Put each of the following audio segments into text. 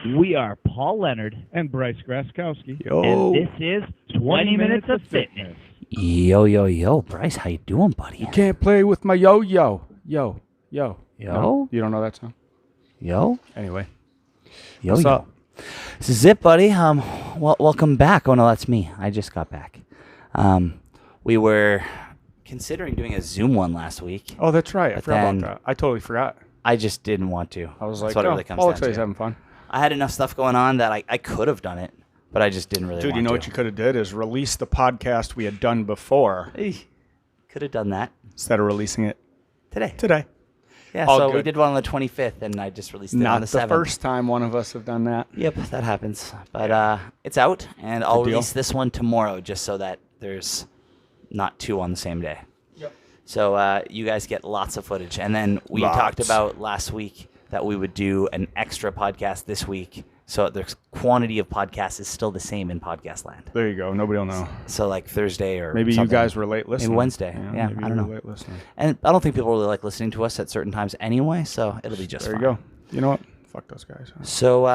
We are Paul Leonard and Bryce Graskowski. Yo. And this is 20 Minutes of Fitness. Yo, Bryce, how you doing, buddy? You can't play with my yo-yo. Yo. Yo? No, you don't know that song? Yo? Anyway. Yo. What's up? This is it, buddy. Welcome back. Oh, no, that's me. I just got back. We were considering doing a Zoom one last week. Oh, that's right. I forgot then- about that. I totally forgot. I just didn't want to. I was That's like, what it really comes Paul down looks like he's to. having fun. I had enough stuff going on that I could have done it, but I just didn't really Dude, want you know to. what you could have did is release the podcast we had done before Could have done that instead of releasing it today. Yeah, All so we good. did one on the 25th, and I just released it Not on the the 7th. first time one of us have done that. Yep, that happens. But it's out, and I'll Good deal. release this one tomorrow just so that there's not two on the same day. Yep. So you guys get lots of footage. And then we talked about last week that we would do an extra podcast this week. So the quantity of podcasts is still the same in podcast land. There you go. Nobody will know. So like Thursday or Maybe something. you guys were late listening. Maybe Wednesday. Yeah, maybe I you don't were know. late listening. And I don't think people really like listening to us at certain times anyway, so it'll be just There you fine. go. You know what? Fuck those guys. So,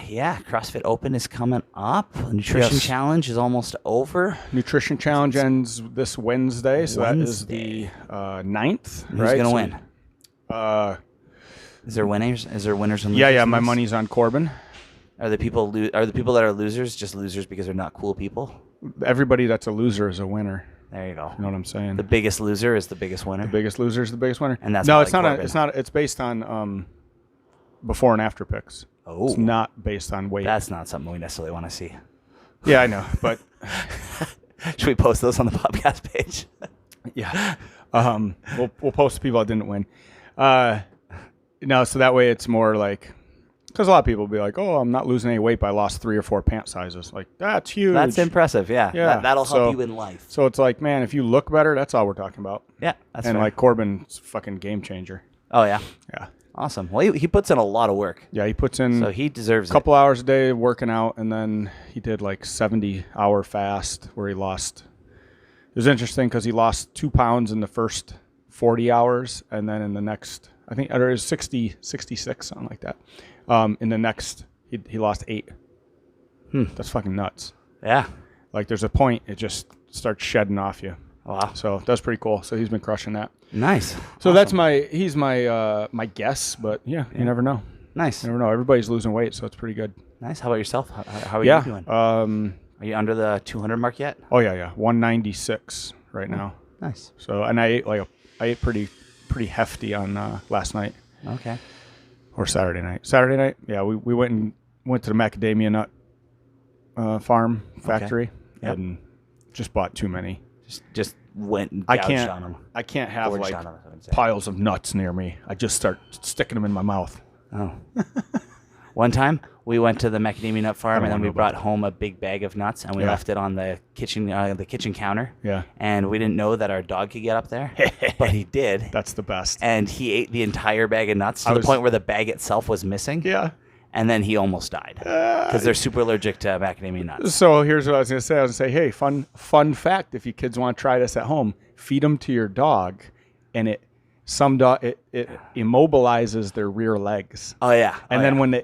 yeah, CrossFit Open is coming up. The Nutrition Yes. Challenge is almost over. Nutrition Challenge ends this Wednesday, so that is the 9th, Who's right? going to So, win? Is there winners? Is there winners and losers? Yeah, in my this? money's on Corbin. Are the people that are losers just losers because they're not cool people? Everybody that's a loser is a winner. There you go. You know what I'm saying? The biggest loser is the biggest winner. The biggest loser is the biggest winner. And that's no, probably it's Corbin. not. It's based on before and after picks. Oh. It's not based on weight. That's not something we necessarily want to see. Yeah, I know, but Should we post those on the podcast page? yeah, we'll post the people that didn't win. No, so that way it's more like, because a lot of people will be like, "Oh, I'm not losing any weight, but I lost 3 or 4 pant sizes." Like that's huge. That's impressive. Yeah. Yeah, That'll help so- you in life. So it's like, man, if you look better, that's all we're talking about. Yeah. That's And fair. like Corbin's fucking game changer. Oh yeah. Yeah, Awesome. Well, he puts in a lot of work, yeah. He puts in so he deserves a couple hours a day working out, and then he did like 70-hour fast where he lost. It was interesting because he lost 2 pounds in the first 40 hours, and then in the next, I think, or it was 60, 66, something like that. In the next, he lost 8. That's fucking nuts. it. Yeah. Like there's a point it just starts shedding off you. Wow. So that's pretty cool. So he's been crushing that. Nice. So that's he's my guess, but yeah, you never know. Nice. You never know. Everybody's losing weight, so it's pretty good. Nice. How about yourself? How are Yeah. you doing? Are you under the 200 mark yet? Oh yeah. 196 right now. Nice. So and I ate pretty hefty on last night Okay. or Saturday night. Saturday night, yeah, we went to the macadamia nut farm factory Yep. and just bought too many. Just went and I gouged on them. can't have Gorged like on 'em, I would say. piles of nuts near me. I just start sticking them in my mouth. Oh. One time we went to the macadamia nut farm and then we know brought home a big bag of nuts and we Yeah. left it on the kitchen counter. Yeah, And we didn't know that our dog could get up there, but he did. that's the best. And he ate the entire bag of nuts to I the was- point where the bag itself was missing. Yeah. And then he almost died because they're super allergic to macadamia nuts. So here's what I was going to say. I was going to say, hey, fun fact. If you kids want to try this at home, feed them to your dog, and it immobilizes their rear legs. Oh yeah. And Oh, then yeah.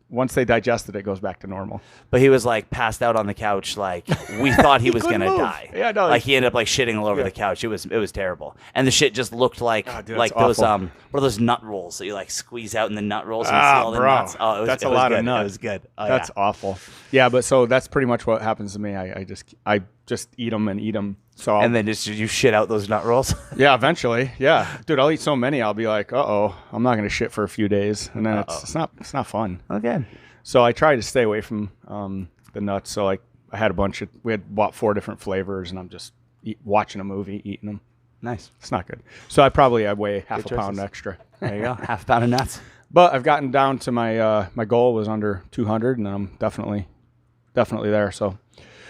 once they digest it, it goes back to normal. But he was like passed out on the couch, like we thought he was couldn't gonna move. die. Yeah, no, like he ended up like shitting all over the couch. It was terrible, and the shit just looked like Oh, dude, like that's those awful. what are those nut rolls that you like squeeze out in the nut rolls and Ah, see all the bro. nuts? Oh, That's it a was lot good. of nuts. It was good. Oh, That's yeah. awful. Yeah, but so that's pretty much what happens to me. I just eat them and eat them. So And then just you shit out those nut rolls. yeah, eventually, yeah, dude, I'll eat so many, I'll be like, I'm not gonna shit for a few days, and then it's not fun. Okay. So I try to stay away from the nuts. So like I had we had bought 4 different flavors, and I'm just watching a movie, eating them. Nice. It's not good. So I weigh half a pound choices. extra. There you go. Half a pound of nuts. But I've gotten down to my goal was under 200, and I'm definitely there. So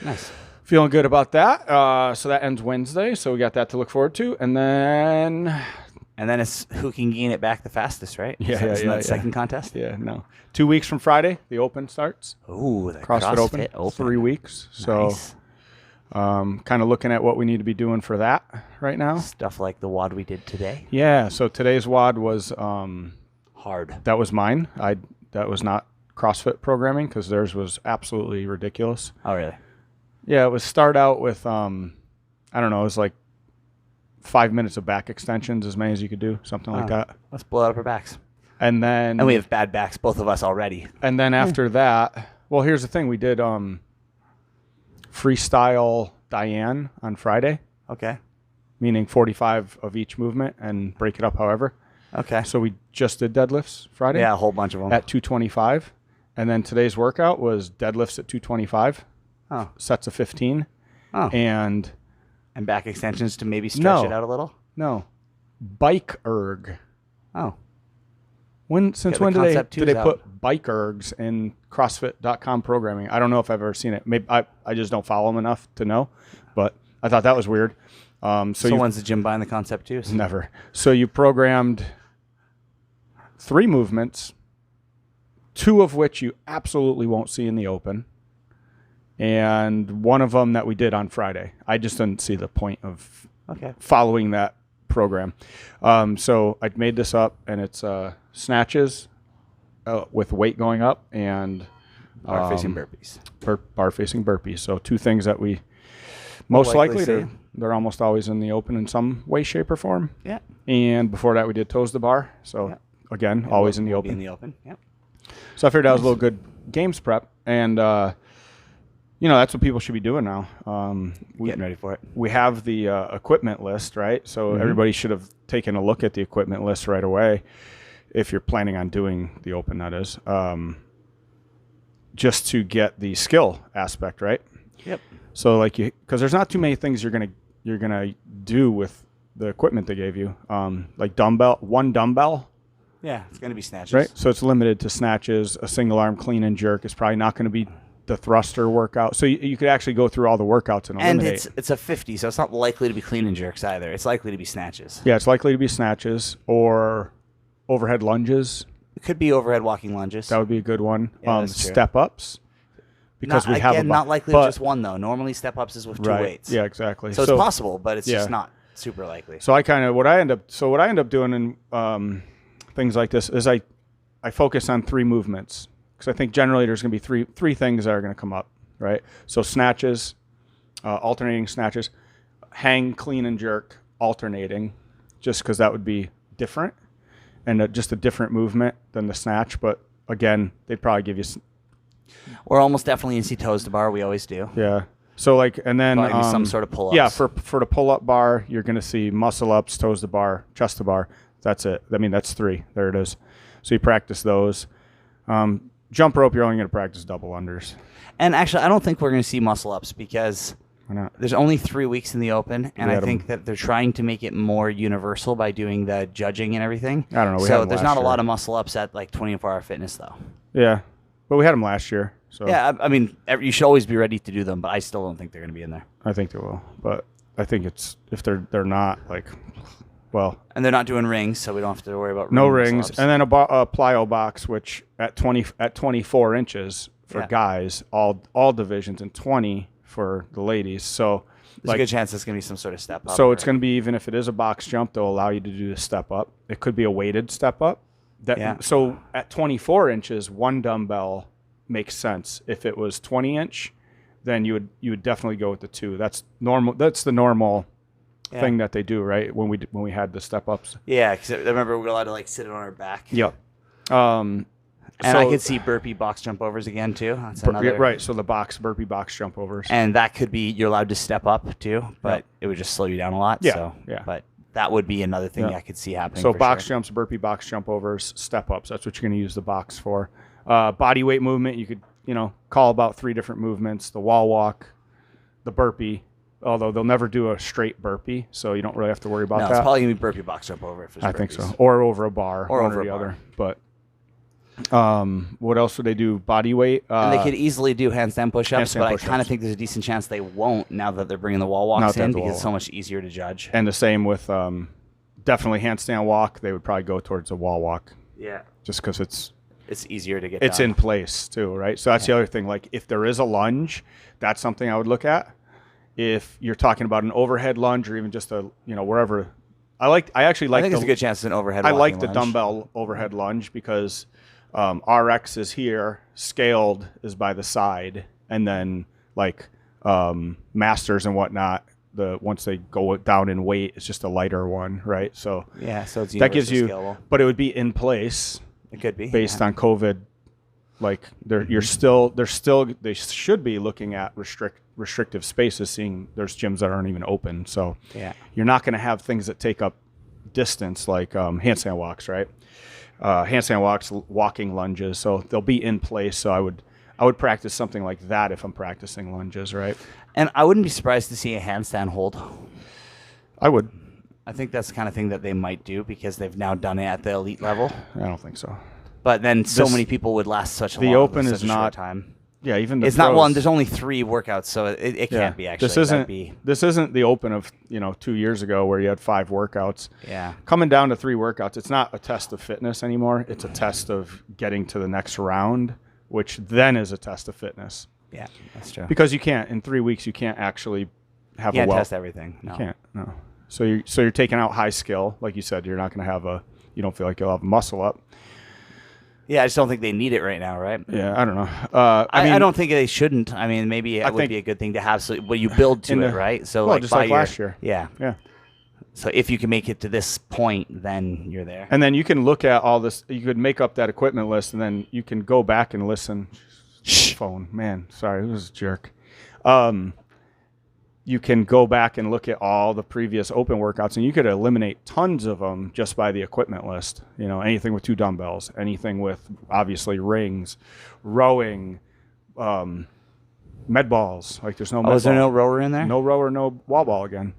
Nice. feeling good about that. So that ends Wednesday. So we got that to look forward to, and then it's who can gain it back the fastest, right? Yeah, Isn't yeah, that yeah. second contest? yeah, no, 2 weeks from Friday the Open starts. Ooh, the CrossFit Open. 3 weeks. So Nice. kind of looking at what we need to be doing for that right now. Stuff like the WOD we did today. Yeah. So today's WOD was Hard. that was mine. That was not CrossFit programming because theirs was absolutely ridiculous. Oh, really? Yeah, it was start out with, I don't know, it was like 5 minutes of back extensions, as many as you could do, something like that. Let's blow out our backs. And then... And we have bad backs, both of us already. And then after that, well, here's the thing. We did freestyle Diane on Friday. Okay. Meaning 45 of each movement and break it up however. Okay. So we just did deadlifts Friday. Yeah, a whole bunch of them. At 225. And then today's workout was deadlifts at 225. Oh. Sets of 15. Oh. And back extensions to maybe stretch it out a little? No. Bike erg. Oh. Since when do they put bike ergs in CrossFit.com programming? I don't know if I've ever seen it. Maybe I just don't follow them enough to know. But I thought that was weird. So when's the gym buying the concept too? Never. So you programmed 3 movements, 2 of which you absolutely won't see in the open, and one of them that we did on Friday. I just didn't see the point of following that program. So I made this up, and it's snatches with weight going up and bar-facing burpees. Bar-facing burpees. So 2 things that we most likely they're almost always in the open in some way, shape, or form. Yeah. And before that, we did toes to bar. So again, always in the open. In the open. Yep. So I figured that was a little good games prep, and that's what people should be doing now. Getting ready for it. We have the equipment list, right? So everybody should have taken a look at the equipment list right away, if you're planning on doing the open. That is, just to get the skill aspect right. Yep. So because there's not too many things you're gonna do with the equipment they gave you. Like one dumbbell. Yeah, it's gonna be snatches. Right. So it's limited to snatches. A single arm clean and jerk is probably not going to be the thruster workout. So you could actually go through all the workouts and eliminate. And it's a 50, so it's not likely to be clean and jerks either. It's likely to be snatches. Yeah, it's likely to be snatches or overhead lunges. It could be overhead walking lunges. That would be a good one. Yeah, step ups. Because we have not likely just one though. Normally step ups is with 2 weights. Yeah, exactly. So it's possible, but it's just not super likely. So what I end up doing in things like this is I focus on 3 movements, because I think generally there's going to be three things that are going to come up, right? So snatches, alternating snatches, hang, clean, and jerk, alternating, just because that would be different and just a different movement than the snatch. But again, they'd probably give you. We're almost definitely in see toes to bar. We always do. Yeah. So and then some sort of pull ups. Yeah, for the pull up bar, you're going to see muscle ups, toes to bar, chest to bar. That's it. I mean, that's 3. There it is. So you practice those. Jump rope, you're only going to practice double unders. And actually, I don't think we're going to see muscle ups because there's only 3 weeks in the open, and I think that they're trying to make it more universal by doing the judging and everything. I don't know. So there's not a lot of muscle ups at 24-hour fitness, though. Yeah, but we had them last year. So yeah, I mean, you should always be ready to do them, but I still don't think they're going to be in there. I think they will, but I think if they're not and they're not doing rings, so we don't have to worry about no rings. And then a plyo box, which at 24 inches for guys, all divisions, and 20 for the ladies. So there's a good chance it's going to be some sort of step up. So it's going to be, even if it is a box jump, they'll allow you to do the step up. It could be a weighted step up. So at 24 inches, 1 dumbbell makes sense. If it was 20-inch, then you would definitely go with the 2. That's normal. That's the normal thing that they do, right? When we had the step ups. Yeah, because I remember we were allowed to sit it on our back. Yep. And I could see burpee box jump overs again too. That's another. Right. So the burpee box jump overs. And that could be, you're allowed to step up too, but it would just slow you down a lot. Yeah. But that would be another thing I could see happening. So box jumps, burpee box jump overs, step ups. That's what you're going to use the box for. Body weight movement, you could call about 3 different movements: the wall walk, the burpee. Although they'll never do a straight burpee, so you don't really have to worry about that. It's probably going to be burpee box jump over if it's I think so. Or over a bar. Or over the a bar. Other. But what else would they do? Body weight. And they could easily do handstand push-ups, but I kind of think there's a decent chance they won't now that they're bringing the wall walks in, because it's so much easier to judge. And the same with definitely handstand walk. They would probably go towards a wall walk. Yeah. Just because it's easier to get It's done. in place too, right? So that's the other thing. If there is a lunge, that's something I would look at. If you're talking about an overhead lunge, or even just wherever, I think there's a good chance it's an overhead. I like the lunge. dumbbell overhead lunge because RX is here, scaled is by the side, and then like masters and whatnot, once they go down in weight, it's just a lighter one, right? So so it's that gives you, scalable. but it would be in place. It could be based on COVID. Like they should be looking at restrictive spaces, seeing there's gyms that aren't even open. So you're not going to have things that take up distance like handstand walks, right? Handstand walks, walking lunges. So they'll be in place. So I would practice something like that if I'm practicing lunges, right? And I wouldn't be surprised to see a handstand hold. I would. I think that's the kind of thing that they might do because they've now done it at the elite level. I don't think so. But then so many people would last such a the long open is short not time. Yeah, even the it's pros, not one. There's only 3 workouts, so it can't be actually. This isn't the open of 2 years ago where you had 5 workouts. Yeah, coming down to 3 workouts, it's not a test of fitness anymore. It's a test of getting to the next round, which then is a test of fitness. Yeah, that's true. Because you can't in 3 weeks, you can't actually have you can't a well. test everything. No. You can't. No. So you're taking out high skill, like you said. You're not going to have you don't feel like you'll have muscle up. Yeah, I just don't think they need it right now, right? Yeah, I don't know. I don't think they shouldn't. I mean, maybe it would be a good thing to have. So, but you build to it, right? So, just like last year. Yeah. So if you can make it to this point, then you're there. And then you can look at all this. You could make up that equipment list, and then you can go back and listen. Phone, man. Sorry, it was a jerk. You can go back and look at all the previous open workouts, and you could eliminate tons of them just by the equipment list. Anything with 2 dumbbells, anything with obviously rings, rowing, med balls. Like there's no. Is there no rower in there? No rower, no wall ball again.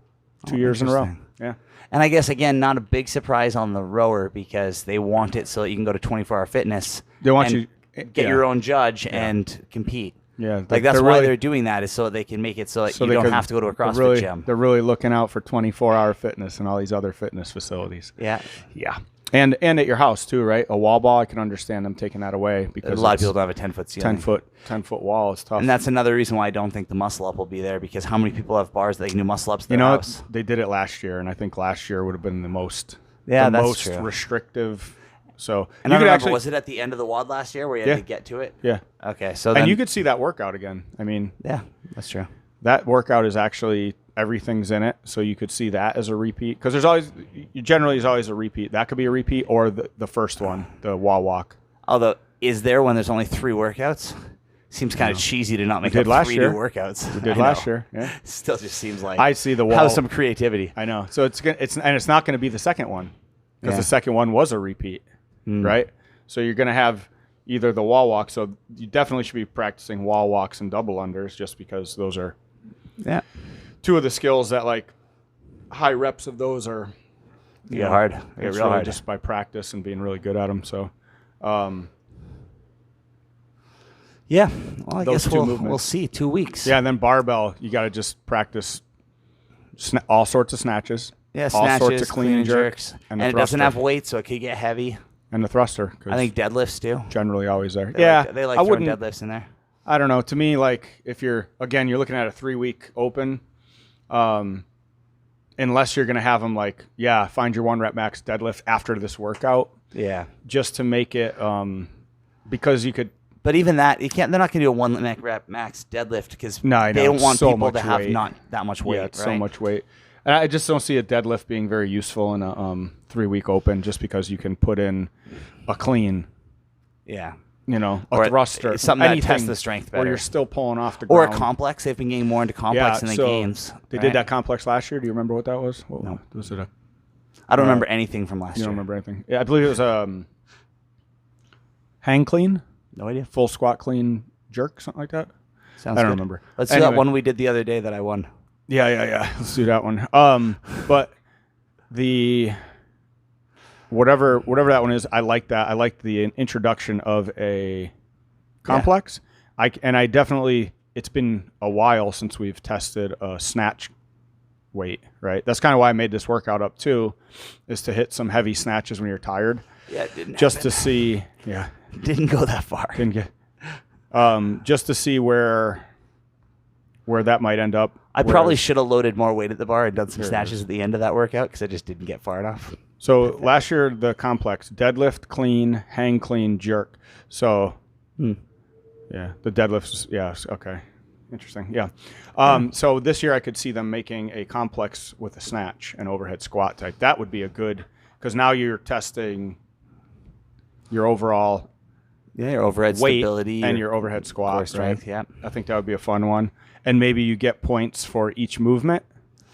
2 years in a row. Yeah. And I guess again, not a big surprise on the rower because they want it so that you can go to 24-hour fitness. They want you get your own judge and compete. Yeah, like that's why they're doing that is so that they can make it so that you don't have to go to a CrossFit gym. They're really looking out for 24-hour fitness and all these other fitness facilities. Yeah. And at your house too, right? A wall ball, I can understand them taking that away because a lot of people don't have a 10-foot ceiling. 10-foot wall is tough. And that's another reason why I don't think the muscle up will be there because how many people have bars that they can do muscle ups in their house? They did it last year, and I think last year would have been the most true. restrictive. So and I remember, was it at the end of the WOD last year where you had to get to it? Yeah. Okay, so and you could see that workout again. I mean, yeah, that's true. That workout is actually everything's in it, so you could see that as a repeat because there's always a repeat. That could be a repeat or the first one, the wall walk. Although, is there when there's only 3 workouts? Seems kind of cheesy to not make up 3 new workouts. We did last year. Yeah. Still just seems like I see the wall. Have some creativity. I know. So it's not going to be the second one because the second one was a repeat, right? So you're going to have either the wall walk. So you definitely should be practicing wall walks and double unders just because those are 2 of the skills that like high reps of those are hard. It's real hard just by practice and being really good at them. So well, I guess we'll see 2 weeks. Yeah, and then barbell, you got to just practice all sorts of snatches. Yeah, all snatches, sorts of clean jerks. And it doesn't have weight, so it could get heavy. And the thruster. I think deadlifts too. Generally always there. They like throwing deadlifts in there. I don't know. To me, like if you're looking at a 3-week open, unless you're going to have them find your 1 rep max deadlift after this workout. Yeah. Just to make it, because you could. But even that, you can't. They're not going to do a 1 rep max deadlift because they don't want people to have not that much weight. Yeah, it's so much weight. And I just don't see a deadlift being very useful in a 3-week open just because you can put in a clean. Yeah. A thruster. Something that tests the strength better. Or you're still pulling off the ground. Or a complex. They've been getting more into complex in the games. They did that complex last year. Do you remember what that was? No. Was it I don't remember anything from last year. You don't remember anything? Yeah, I believe it was hang clean. No idea. Full squat clean jerk, something like that. Sounds I don't good. remember. Let's do that one we did the other day that I won. Yeah. Let's do that one. But the whatever that one is, I like that. I like the introduction of a complex. I definitely, it's been a while since we've tested a snatch weight, right? That's kind of why I made this workout up too, is to hit some heavy snatches when you're tired. Yeah, it didn't just happen. To see. Yeah, didn't go that far. Didn't get. Just to see where that might end up. I probably should have loaded more weight at the bar and done some snatches at the end of that workout because I just didn't get far enough. So last year, the complex, deadlift, clean, hang clean, jerk. So, yeah, the deadlifts, okay. Interesting, yeah. So this year I could see them making a complex with a snatch and overhead squat type. That would be a good, because now you're testing your overall your overhead weight stability and your overhead squat. core strength, right? I think that would be a fun one. And maybe you get points for each movement.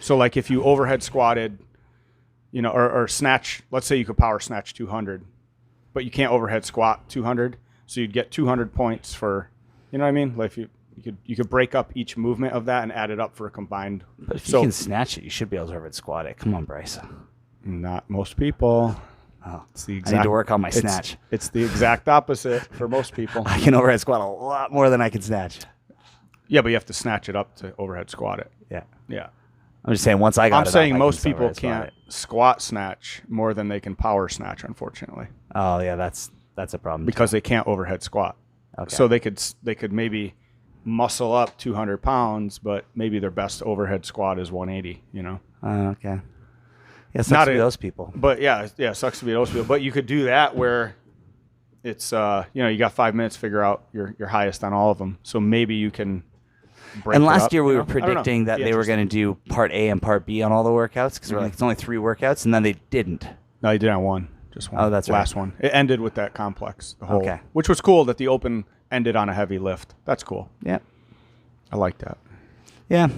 So like if you overhead squatted, or snatch, let's say you could power snatch 200, but you can't overhead squat 200. So you'd get 200 points for, you know what I mean? Like you could break up each movement of that and add it up for a combined. But if you can snatch it, you should be able to overhead squat it. Come on, Bryce. Not most people. Oh, it's the I need to work on my snatch. It's the exact opposite for most people. I can overhead squat a lot more than I can snatch. Yeah, but you have to snatch it up to overhead squat it. Yeah. I'm just saying once I got I'm it saying up, most people can't squat snatch more than they can power snatch, unfortunately. Oh yeah, that's a problem. Because they can't overhead squat. Okay. So they could maybe muscle up 200 pounds, but maybe their best overhead squat is 180, Okay. Yeah, sucks to be those people. But yeah, sucks to be those people. But you could do that where it's you got 5 minutes to figure out your highest on all of them. So maybe you can break And it last up, year we were predicting that they were going to do part A and part B on all the workouts because we're like, it's only 3 workouts, and then they didn't. No, they did on one. Just one. Oh, that's right. Last one. It ended with that complex. The whole, which was cool that the open ended on a heavy lift. That's cool. Yeah. I like that. Yeah.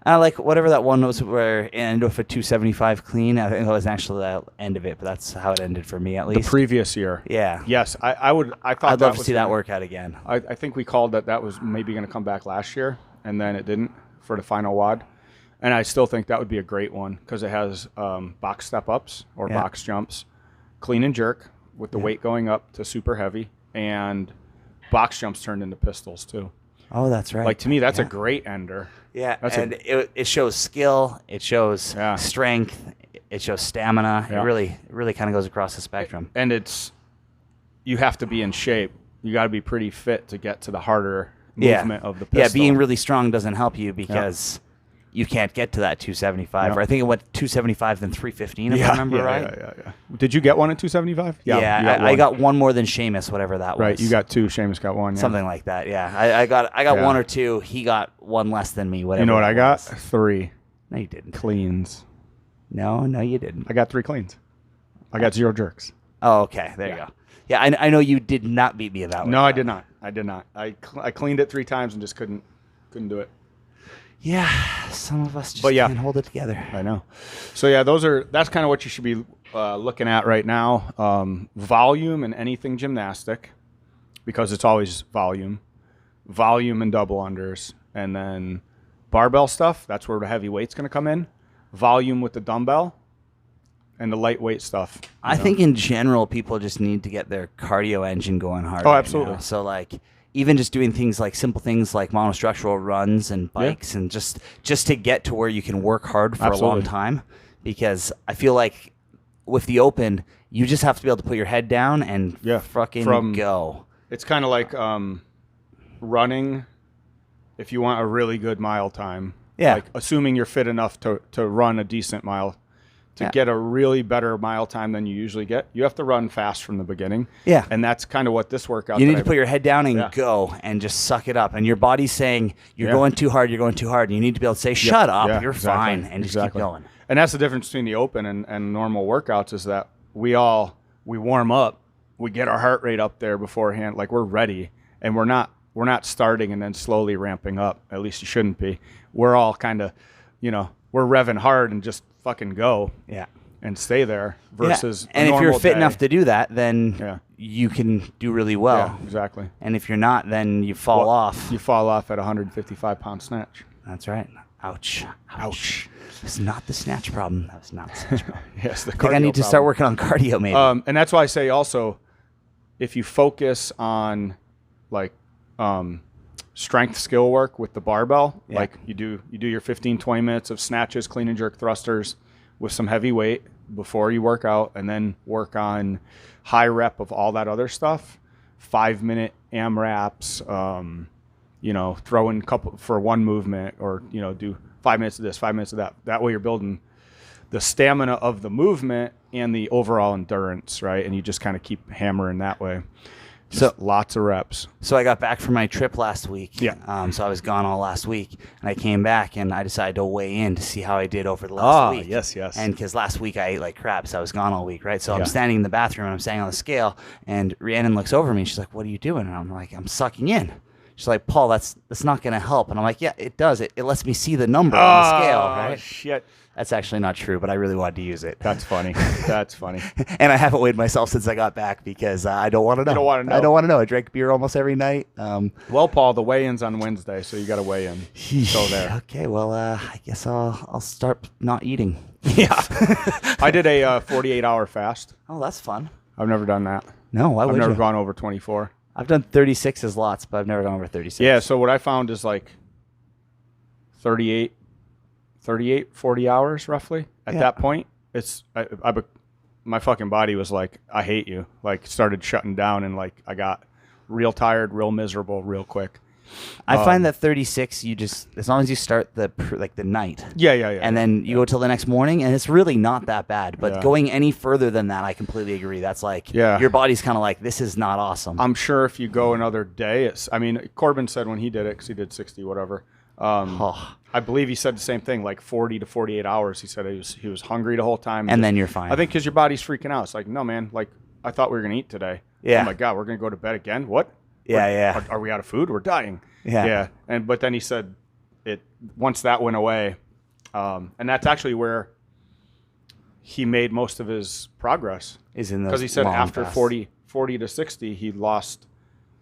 I like whatever that one was where it ended with a 275 clean. I think that was actually the end of it, but that's how it ended for me at least. The previous year. Yeah. Yes, I would. I'd love to see that workout again. I think we called that was maybe going to come back last year, and then it didn't for the final WOD. And I still think that would be a great one because it has box step ups or box jumps, clean and jerk with the weight going up to super heavy, and box jumps turned into pistols too. Oh, that's right. Like to me, that's a great ender. Yeah, it shows skill, it shows strength, it shows stamina. Yeah. It really kind of goes across the spectrum. And you have to be in shape. You got to be pretty fit to get to the harder movement of the pistol. Yeah, being really strong doesn't help you because you can't get to that 275. Or I think it went 275 then 315 if I remember right. Yeah. Did you get one at 275? Yeah, I got one more than Seamus, whatever that was. Right, you got 2. Seamus got 1. Yeah. Something like that. Yeah, I got 1 or 2. He got 1 less than me. Whatever. You know what I got? 3. No, you didn't. Cleans. No, you didn't. I got 3 cleans. I got 0 jerks. Oh, okay. There you go. Yeah, I know you did not beat me in that one. No, I did not. I cleaned it 3 times and just couldn't do it. Yeah, some of us just can't hold it together. I know. So yeah, that's kind of what you should be looking at right now. Volume and anything gymnastic, because it's always volume and double unders, and then barbell stuff. That's where the heavy weight's going to come in. Volume with the dumbbell, and the lightweight stuff. I think in general, people just need to get their cardio engine going hard. Oh, absolutely. Right now. So like, even just doing simple things like monostructural runs and bikes, and just to get to where you can work hard for a long time. Because I feel like with the open, you just have to be able to put your head down and fucking go. It's kind of like running. If you want a really good mile time, like assuming you're fit enough to run a decent mile. To get a really better mile time than you usually get, you have to run fast from the beginning. Yeah. And that's kind of what this workout You need to put your head down and go and just suck it up. And your body's saying, you're going too hard, And you need to be able to say, shut up, you're fine, and just keep going. And that's the difference between the open and normal workouts is that we warm up, we get our heart rate up there beforehand, like we're ready, and we're not starting and then slowly ramping up. At least you shouldn't be. We're all kind of, we're revving hard and just fucking go and stay there versus and if you're fit enough to do that, then you can do really well. Yeah, exactly. And if you're not, then you fall off. You fall off at 155-pound snatch. That's right. Ouch. It's not the snatch problem. That was not the snatch problem. Yes, the cardio I think I need to start working on cardio maybe. And that's why I say also, if you focus on like strength skill work with the barbell, like you do your 15-20 minutes of snatches, clean and jerk thrusters with some heavy weight before you work out, and then work on high rep of all that other stuff, 5-minute AMRAPs, throw in a couple for one movement, or do 5 minutes of this, 5 minutes of that. That way you're building the stamina of the movement and the overall endurance, right? And you just kind of keep hammering that way. So lots of reps. So I got back from my trip last week. Yeah. So I was gone all last week, and I came back and I decided to weigh in to see how I did over the last week. Yes. And because last week I ate like crap, so I was gone all week, right? So I'm standing in the bathroom and I'm standing on the scale, and Rhiannon looks over me and she's like, "What are you doing?" And I'm like, "I'm sucking in." She's like, "Paul, that's not going to help." And I'm like, "Yeah, it does. It lets me see the number on the scale, right?" Shit. That's actually not true, but I really wanted to use it. That's funny. That's funny. And I haven't weighed myself since I got back because I don't want to know. You don't want to know. I don't want to know. I drink beer almost every night. Well, Paul, the weigh-in's on Wednesday, so you got to weigh in. So there. Okay, well, I guess I'll start not eating. Yeah. I did a 48-hour fast. Oh, that's fun. I've never done that. No, why would you? I've never gone over 24. I've done 36s lots, but I've never gone over 36. Yeah, so what I found is like 38, 40 hours roughly. At that point, it's my fucking body was like, I hate you. Like, started shutting down, and like I got real tired, real miserable, real quick. I find that 36, you just, as long as you start the night. Yeah. And then you go till the next morning, and it's really not that bad. But going any further than that, I completely agree. That's like, your body's kind of like, this is not awesome. I'm sure if you go another day, Corbin said when he did it, because he did 60, whatever. I believe he said the same thing, like 40 to 48 hours. He said he was hungry the whole time. And then you're fine. I think because your body's freaking out. It's like, no, man, like, I thought we were going to eat today. Yeah. Oh, my God, we're going to go to bed again? What? Yeah. Are we out of food? We're dying. Yeah. But then he said once that went away, and that's actually where he made most of his progress. Is in those because he said long after fasts. 40 to 60, he lost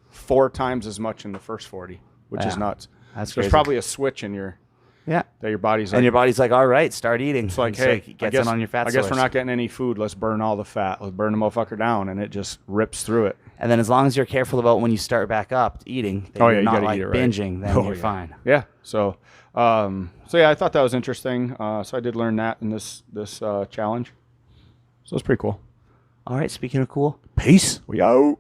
4 times as much in the first 40, which is nuts. That's There's crazy. probably a switch in your that your body's like, and your body's like, all right, start eating. it's like, So hey, it gets in on your fat I guess source. we're not getting any food. Let's burn all the fat. Let's burn the motherfucker down, and it just rips through it. And then as long as you're careful about when you start back up eating, that Oh, you're yeah, you not gotta like eat it right. binging, then you're fine. Yeah. So I thought that was interesting. So I did learn that in this challenge. So it's pretty cool. All right, speaking of cool, peace. We out.